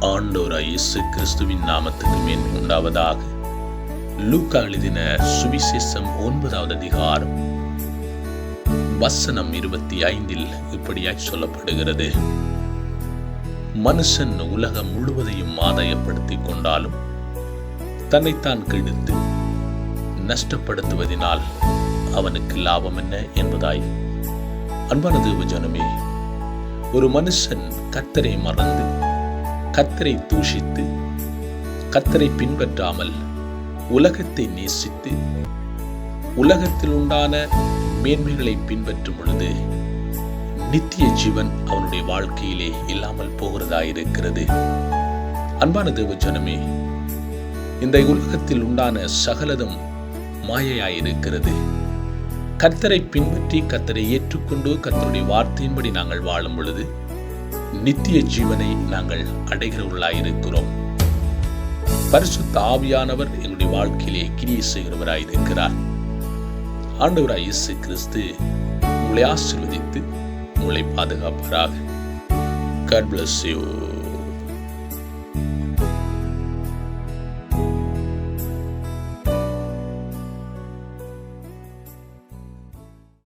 ஆண்டவராய் இயேசு கிறிஸ்துவின் நாமத்துக்கு மேன்மை உண்டாவதாக. லூக்கா எழுதின சுவிசேஷம் 9வது அதிகாரம் வசனம் 25 இப்படியாய் சொல்லப்படுகிறது. மனுஷன் உலகம் முழுவதையும் ஆதாயப்படுத்திக் கொண்டாலும் தன்னைத்தான் கெடுத்து நஷ்டப்படுத்துவதனால் அவனுக்கு லாபம் என்ன என்பதாய். அன்பான தேவ ஜனமே, ஒரு மனுஷன் கர்த்தரை மறந்து கர்த்தரை தூஷித்து கர்த்தரை பின்பற்றாமல் உலகத்தை நேசித்து உலகத்தில் உண்டான மேன்மைகளை பின்பற்றும் பொழுது நித்திய ஜீவன் அவனுடைய வாழ்க்கையிலே இல்லாமல் போகிறதாயிருக்கிறது. அன்பான தேவ ஜனமே, இந்த உலகத்தில் உண்டான சகலதும் மாயையாயிருக்கிறது. கர்த்தரை பின்பற்றி கர்த்தரை ஏற்றுக்கொண்டு கர்த்தருடைய வார்த்தையின்படி நாங்கள் வாழும் பொழுது நித்திய ஜீவனை நாங்கள் அடைகிறவர்களாயிருக்கிறோம். பரிசுத்த ஆவியானவர் எங்களுடைய வாழ்க்கையிலே கிரியை செய்கிறவராயிருக்கிறார். ஆண்டவராய் இயேசு கிறிஸ்து உங்களை ஆசீர்வதித்து உங்களை பாதுகாப்பாராக. God bless you.